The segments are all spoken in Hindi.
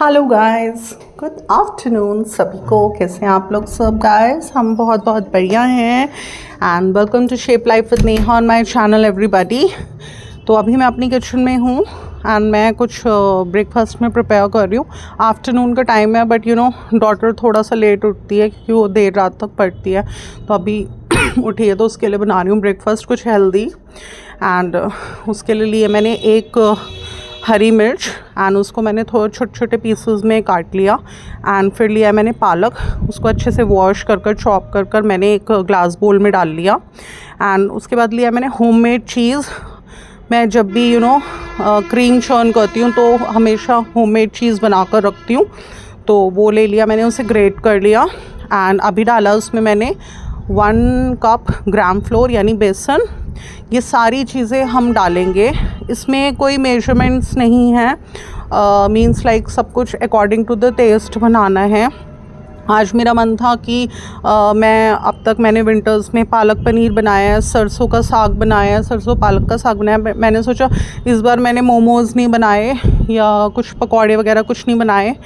हेलो गाइस, गुड आफ्टरनून सभी को। कैसे हैं आप लोग सब गाइस? हम बहुत बहुत बढ़िया हैं and welcome to shape life with Neha on my channel everybody. तो अभी मैं अपनी किचन में हूँ एंड मैं कुछ ब्रेकफास्ट में प्रिपेयर कर रही हूँ। आफ्टरनून का टाइम है बट डॉटर थोड़ा सा लेट उठती है क्योंकि वो देर रात तक पढ़ती है, तो अभी उठी है तो उसके लिए बना रही हूँ ब्रेकफास्ट कुछ हेल्दी। एंड उसके लिए मैंने एक हरी मिर्च एंड उसको मैंने थोड़े छोटे छोटे पीसेस में काट लिया एंड फिर लिया मैंने पालक, उसको अच्छे से वॉश कर चॉप कर मैंने एक ग्लास बोल में डाल लिया। एंड उसके बाद लिया मैंने होममेड चीज़। मैं जब भी क्रीम चर्न करती हूँ तो हमेशा होममेड चीज़ बना कर रखती हूँ, तो वो ले लिया मैंने, उसे ग्रेट कर लिया। एंड अभी डाला उसमें मैंने 1 कप ग्राम फ्लोर यानी बेसन। ये सारी चीज़ें हम डालेंगे, इसमें कोई मेजरमेंट्स नहीं है, मीन्स लाइक सब कुछ अकॉर्डिंग टू द टेस्ट बनाना है। आज मेरा मन था कि अब तक मैंने विंटर्स में पालक पनीर बनाया है, सरसों का साग बनाया है, सरसों पालक का साग बनाया। मैंने सोचा इस बार मैंने मोमोज़ नहीं बनाए या कुछ पकौड़े वगैरह कुछ नहीं बनाए।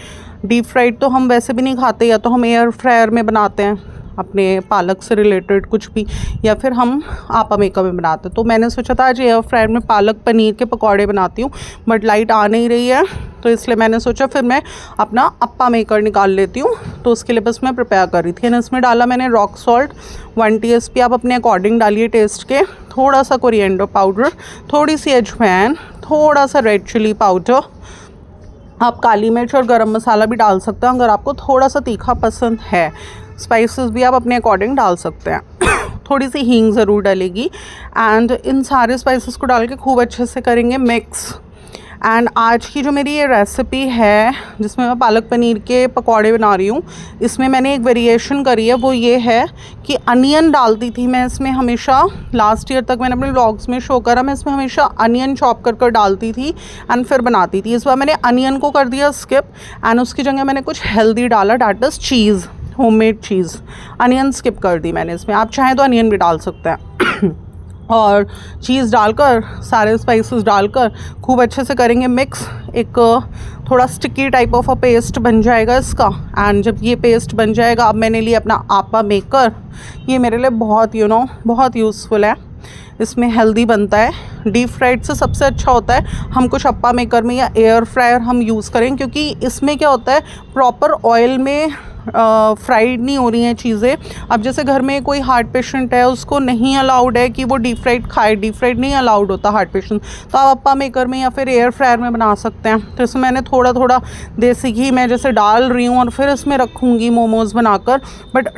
डीप फ्राइड तो हम वैसे भी नहीं खाते, या तो हम एयर फ्रायर में बनाते हैं अपने पालक से रिलेटेड कुछ भी, या फिर हम आपा मेकर में बनाते हैं। तो मैंने सोचा था आज एयर फ्रायर में पालक पनीर के पकौड़े बनाती हूँ, बट लाइट आ नहीं रही है तो इसलिए मैंने सोचा फिर मैं अपना अप्पा मेकर निकाल लेती हूँ। तो उसके लिए बस मैं प्रिपेयर कर रही थी एंड इसमें डाला मैंने रॉक सॉल्ट 1 टीएसपी, आप अपने अकॉर्डिंग डालिए टेस्ट के। थोड़ा सा कोरिएंडर पाउडर, थोड़ी सी अजवाइन, थोड़ा सा रेड चिली पाउडर। आप काली मिर्च और गरम मसाला भी डाल सकते हैं अगर आपको थोड़ा सा तीखा पसंद है। स्पाइसेस भी आप अपने अकॉर्डिंग डाल सकते हैं। थोड़ी सी हींग ज़रूर डलेगी एंड इन सारे स्पाइसेस को डाल के खूब अच्छे से करेंगे मिक्स। एंड आज की जो मेरी ये रेसिपी है जिसमें मैं पालक पनीर के पकौड़े बना रही हूँ, इसमें मैंने एक वेरिएशन करी है। वो ये है कि अनियन डालती थी मैं इसमें हमेशा, लास्ट ईयर तक मैंने अपने व्लॉग्स में शो करा, मैं इसमें हमेशा अनियन चॉप कर डालती थी एंड फिर बनाती थी। इस बार मैंने अनियन को कर दिया स्किप एंड उसकी जगह मैंने कुछ हेल्दी डाला, that is cheese, homemade cheese. Onion skip कर दी मैंने इसमें, आप चाहें तो अनियन भी डाल सकते हैं। और चीज़ डालकर सारे स्पाइसेस डालकर खूब अच्छे से करेंगे मिक्स। एक थोड़ा sticky type of a paste बन जाएगा इसका। एंड जब ये पेस्ट बन जाएगा, अब मैंने लिया अपना आपा मेकर। ये मेरे लिए बहुत बहुत यूज़फुल है, इसमें हेल्दी बनता है। डीप फ्राइड से सबसे अच्छा होता है हम कुछ अप्पा मेकर में या एयर फ्रायर हम यूज़ करें, क्योंकि इसमें क्या होता है प्रॉपर ऑयल में फ्राइड नहीं हो रही हैं चीज़ें। अब जैसे घर में कोई हार्ट पेशेंट है, उसको नहीं अलाउड है कि वो डीप फ्राइड खाए, डीप फ्राइड नहीं अलाउड होता हार्ट पेशेंट, तो आप अप्पा मेकर में या फिर एयर फ्रायर में बना सकते हैं। तो इसमें मैंने थोड़ा थोड़ा देसी घी मैं जैसे डाल रही हूँ और फिर इसमें रखूँगी मोमोज़ बनाकर। बट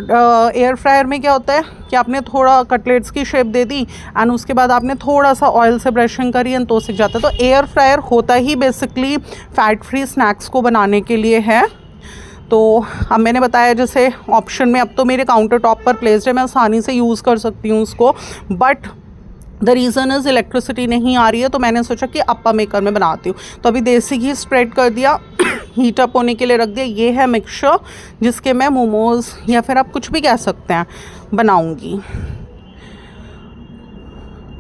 एयर फ्रायर में क्या होता है कि आपने थोड़ा कटलेट्स की शेप दे दी एंड उसके बाद आपने थोड़ा सा ऑयल से ब्रशिंग करी एंड तो सीख जाता है। तो एयर फ्रायर होता ही बेसिकली फ़ैट फ्री स्नैक्स को बनाने के लिए है। तो अब मैंने बताया जैसे ऑप्शन में, अब तो मेरे काउंटर टॉप पर प्लेस्ड है, मैं आसानी से यूज़ कर सकती हूँ उसको, but the reason is electricity नहीं आ रही है, तो मैंने सोचा कि अप्पा मेकर में बनाती हूँ। तो अभी देसी घी स्प्रेड कर दिया, हीट अप होने के लिए रख दिया। ये है मिक्सचर जिसके मैं मोमोज़ या फिर आप कुछ भी कह सकते हैं बनाऊँगी।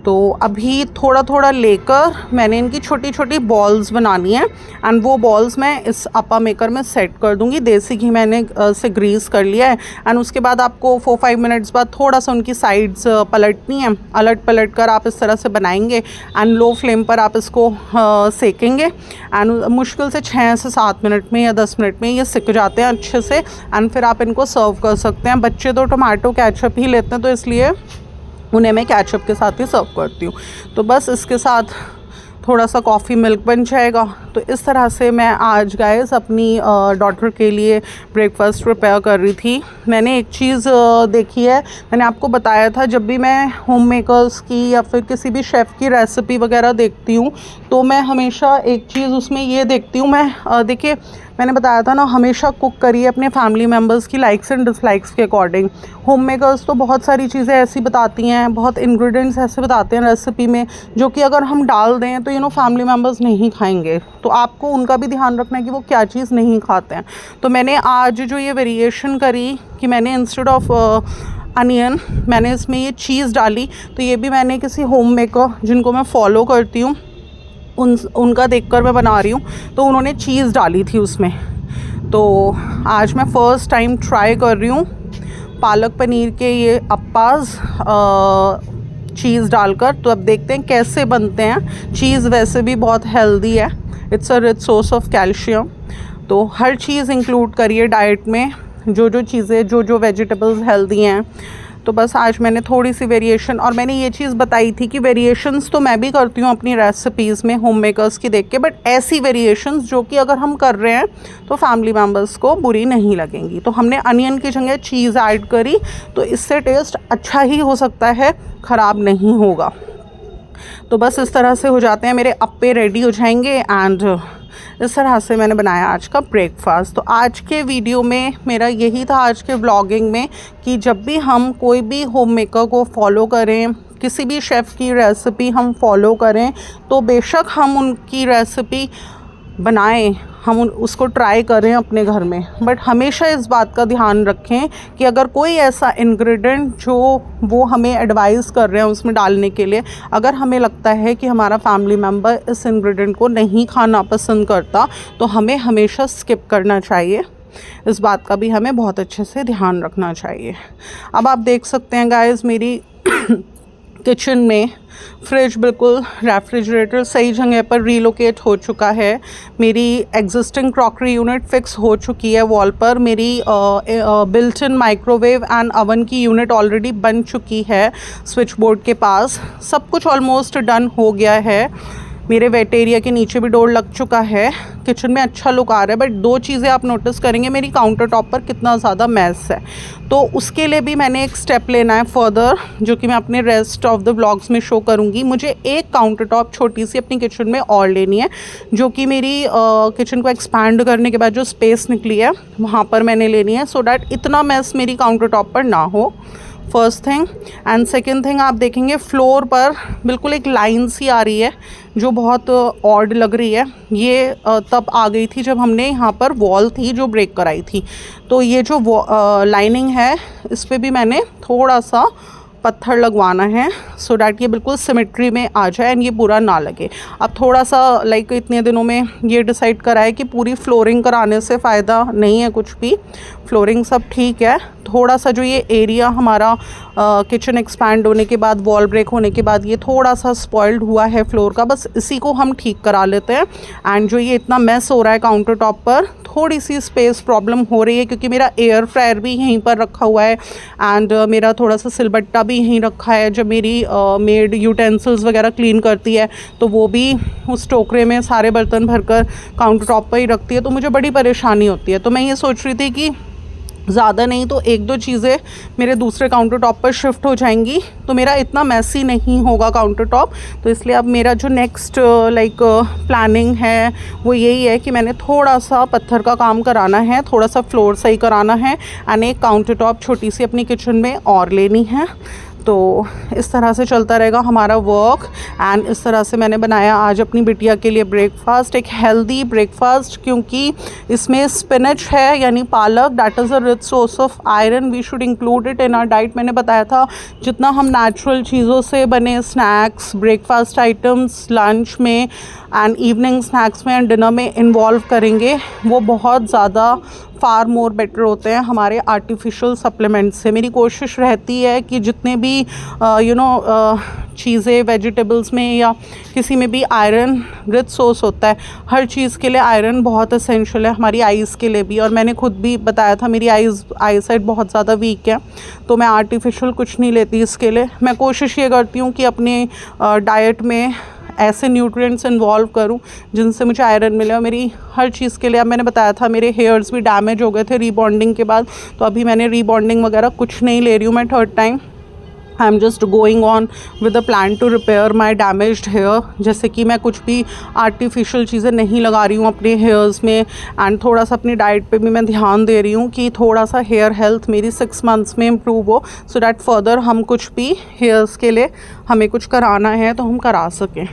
तो अभी थोड़ा थोड़ा लेकर मैंने इनकी छोटी छोटी बॉल्स बनानी है एंड वो बॉल्स मैं इस अप्पा मेकर में सेट कर दूंगी। देसी घी मैंने से ग्रीस कर लिया है एंड उसके बाद आपको 4-5 मिनट्स बाद थोड़ा सा उनकी साइड्स पलटनी है। अलट पलट कर आप इस तरह से बनाएंगे एंड लो फ्लेम पर आप इसको सेकेंगे एंड मुश्किल से 6 से 7 मिनट में या 10 मिनट में ये सिक जाते हैं अच्छे से एंड फिर आप इनको सर्व कर सकते हैं। बच्चे तो टमाटो केचप ही लेते हैं, तो इसलिए उन्हें मैं केचप के साथ ही सर्व करती हूँ। तो बस इसके साथ थोड़ा सा कॉफ़ी मिल्क बन जाएगा। तो इस तरह से मैं आज गाइस अपनी डॉटर के लिए ब्रेकफास्ट प्रिपेयर कर रही थी। मैंने एक चीज़ देखी है, मैंने आपको बताया था जब भी मैं होम मेकर्स की या फिर किसी भी शेफ़ की रेसिपी वगैरह देखती हूँ तो मैं हमेशा एक चीज़ उसमें ये देखती हूँ। मैं देखिए मैंने बताया था ना, हमेशा कुक करिए अपने फैमिली मेम्बर्स की लाइक्स एंड डिसलाइक्स के अकॉर्डिंग। होम मेकर्स तो बहुत सारी चीज़ें ऐसी बताती हैं, बहुत इंग्रेडिएंट्स ऐसे बताते हैं रेसिपी में जो कि अगर हम डाल दें तो फैमिली मेम्बर्स नहीं खाएंगे। तो आपको उनका भी ध्यान रखना है कि वो क्या चीज़ नहीं खाते हैं। तो मैंने आज जो ये वेरिएशन करी कि मैंने इंस्टेड ऑफ अनियन मैंने इसमें ये चीज़ डाली। तो ये भी मैंने किसी होम मेकर जिनको मैं फॉलो करती हूँ उनका देखकर मैं बना रही हूँ, तो उन्होंने चीज़ डाली थी उसमें। तो आज मैं फ़र्स्ट टाइम ट्राई कर रही हूँ पालक पनीर के ये अप्पाज चीज़ डालकर। तो अब देखते हैं कैसे बनते हैं। चीज़ वैसे भी बहुत हेल्दी है, it's a rich source of calcium. तो हर चीज़ इंक्लूड करिए डाइट में, जो चीज़ें जो वेजिटेबल्स हेल्दी हैं। तो बस आज मैंने थोड़ी सी वेरिएशन, और मैंने ये चीज़ बताई थी कि वेरिएशंस तो मैं भी करती हूँ अपनी रेसिपीज़ में होम मेकर्स की देख के, बट ऐसी वेरिएशंस जो कि अगर हम कर रहे हैं तो फैमिली मेम्बर्स को बुरी नहीं लगेंगी। तो हमने अनियन की जगह चीज़ ऐड करी, तो इससे टेस्ट अच्छा ही हो सकता है, ख़राब नहीं होगा। तो बस इस तरह से हो जाते हैं मेरे अप्पे, रेडी हो जाएंगे। एंड इस तरह से मैंने बनाया आज का ब्रेकफास्ट। तो आज के वीडियो में मेरा यही था, आज के व्लॉगिंग में, कि जब भी हम कोई भी होम मेकर को फॉलो करें, किसी भी शेफ़ की रेसिपी हम फॉलो करें, तो बेशक हम उनकी रेसिपी बनाएं, हम उसको ट्राई करें अपने घर में, बट हमेशा इस बात का ध्यान रखें कि अगर कोई ऐसा इंग्रेडिएंट जो वो हमें एडवाइस कर रहे हैं उसमें डालने के लिए, अगर हमें लगता है कि हमारा फैमिली मेम्बर इस इंग्रेडिएंट को नहीं खाना पसंद करता, तो हमें हमेशा स्किप करना चाहिए। इस बात का भी हमें बहुत अच्छे से ध्यान रखना चाहिए। अब आप देख सकते हैं गाइस, मेरी किचन में फ्रिज बिल्कुल रेफ्रिजरेटर सही जगह पर रीलोकेट हो चुका है। मेरी एग्जिस्टिंग क्रॉकरी यूनिट फिक्स हो चुकी है वॉल पर। मेरी built in microwave and oven की यूनिट ऑलरेडी बन चुकी है स्विच बोर्ड के पास। सब कुछ ऑलमोस्ट डन हो गया है। मेरे वेट एरिया के नीचे भी डोर लग चुका है। किचन में अच्छा लुक आ रहा है, बट दो चीज़ें आप नोटिस करेंगे, मेरी काउंटर टॉप पर कितना ज़्यादा मैस है। तो उसके लिए भी मैंने एक स्टेप लेना है फर्दर, जो कि मैं अपने रेस्ट ऑफ द व्लॉग्स में शो करूँगी। मुझे एक काउंटर टॉप छोटी सी अपनी किचन में और लेनी है, जो कि मेरी किचन को एक्सपैंड करने के बाद जो स्पेस निकली है वहाँ पर मैंने लेनी है, सो डैट इतना मैस मेरी काउंटर टॉप पर ना हो, first thing. And second thing, आप देखेंगे फ्लोर पर बिल्कुल एक लाइन सी आ रही है जो बहुत ऑड लग रही है। ये तब आ गई थी जब हमने यहाँ पर वॉल थी जो ब्रेक कराई थी। तो ये जो लाइनिंग है, इस पर भी मैंने थोड़ा सा पत्थर लगवाना है, सो डैट ये बिल्कुल सिमेट्री में आ जाए एंड ये बुरा ना लगे। अब थोड़ा सा लाइक इतने दिनों में ये डिसाइड करा है कि पूरी फ्लोरिंग कराने से फ़ायदा नहीं है कुछ भी, फ्लोरिंग सब ठीक है। थोड़ा सा जो ये एरिया हमारा किचन एक्सपैंड होने के बाद, वॉल ब्रेक होने के बाद, ये थोड़ा सा स्पॉइल्ड हुआ है फ्लोर का, बस इसी को हम ठीक करा लेते हैं। एंड जो ये इतना मेस हो रहा है काउंटर टॉप पर, थोड़ी सी स्पेस प्रॉब्लम हो रही है क्योंकि मेरा एयर फ्रायर भी यहीं पर रखा हुआ है एंड मेरा थोड़ा सा सिलबट्टा भी यहीं रखा है। जब मेरी मेड यूटेंसिल्स वगैरह क्लीन करती है तो वो भी उस टोकरे में सारे बर्तन भरकर काउंटर टॉप पर ही रखती है, तो मुझे बड़ी परेशानी होती है। तो मैं ये सोच रही थी कि ज़्यादा नहीं तो एक दो चीज़ें मेरे दूसरे काउंटर टॉप पर शिफ्ट हो जाएंगी, तो मेरा इतना मैसी नहीं होगा काउंटर टॉप। तो इसलिए अब मेरा जो नेक्स्ट प्लानिंग है वो यही है कि मैंने थोड़ा सा पत्थर का काम कराना है, थोड़ा सा फ्लोर सही कराना है एंड एक काउंटर टॉप छोटी सी अपनी किचन में और लेनी है। तो इस तरह से चलता रहेगा हमारा वर्क। एंड इस तरह से मैंने बनाया आज अपनी बिटिया के लिए ब्रेकफास्ट, एक हेल्दी ब्रेकफास्ट, क्योंकि इसमें स्पिनच है यानी पालक, that is a rich source of iron, we should include it in our diet. मैंने बताया था जितना हम नेचुरल चीज़ों से बने स्नैक्स, ब्रेकफास्ट आइटम्स लंच में एंड इवनिंग स्नैक्स में एंड डिनर में इन्वॉल्व करेंगे, वो बहुत ज़्यादा फार मोर बेटर होते हैं हमारे आर्टिफिशियल सप्लीमेंट्स से। मेरी कोशिश रहती है कि जितने भी चीज़ें वेजिटेबल्स में या किसी में भी आयरन रिच सोर्स होता है, हर चीज़ के लिए आयरन बहुत एसेंशियल है, हमारी आइज़ के लिए भी। और मैंने खुद भी बताया था मेरी आई साइट बहुत ज़्यादा वीक है, तो मैं आर्टिफिशियल कुछ नहीं लेती इसके लिए। मैं कोशिश ये करती हूँ कि अपनी डाइट में ऐसे न्यूट्रिएंट्स इन्वॉल्व करूं जिनसे मुझे आयरन मिले। और मेरी हर चीज़ के लिए, अब मैंने बताया था मेरे हेयर्स भी डैमेज हो गए थे रीबॉन्डिंग के बाद, तो अभी मैंने रीबॉन्डिंग वगैरह कुछ नहीं ले रही हूँ मैं third time. I am just going on with a plan to repair my damaged hair. जैसे कि मैं कुछ भी आर्टिफिशियल चीज़ें नहीं लगा रही हूँ अपने हेयर्स में एंड थोड़ा सा अपनी डाइट पे भी मैं ध्यान दे रही हूँ कि थोड़ा सा हेयर हेल्थ मेरी 6 मंथ्स में इम्प्रूव हो, सो डैट फर्दर हम कुछ भी हेयर्स के लिए हमें कुछ कराना है तो हम करा सकें।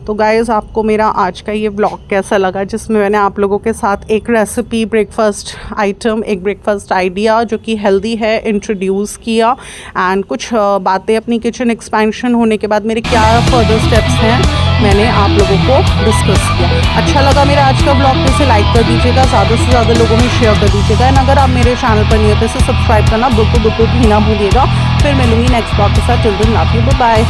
तो गाइज़, आपको मेरा आज का ये व्लॉग कैसा लगा, जिसमें मैंने आप लोगों के साथ एक रेसिपी, ब्रेकफास्ट आइटम, एक ब्रेकफास्ट आइडिया जो कि हेल्दी है इंट्रोड्यूस किया एंड कुछ बातें अपनी किचन एक्सपेंशन होने के बाद मेरे क्या फर्दर स्टेप्स हैं मैंने आप लोगों को डिस्कस किया। अच्छा लगा मेरा आज का ब्लॉग तो इसे लाइक कर दीजिएगा, ज़्यादा से ज़्यादा लोगों में शेयर कर दीजिएगा। एंड अगर आप मेरे चैनल पर नहीं है तो इसे सब्सक्राइब करना बिल्कुल भी ना भूलिएगा। फिर मिलूंगी नेक्स्ट ब्लॉग के साथ। Till then love you, bye bye.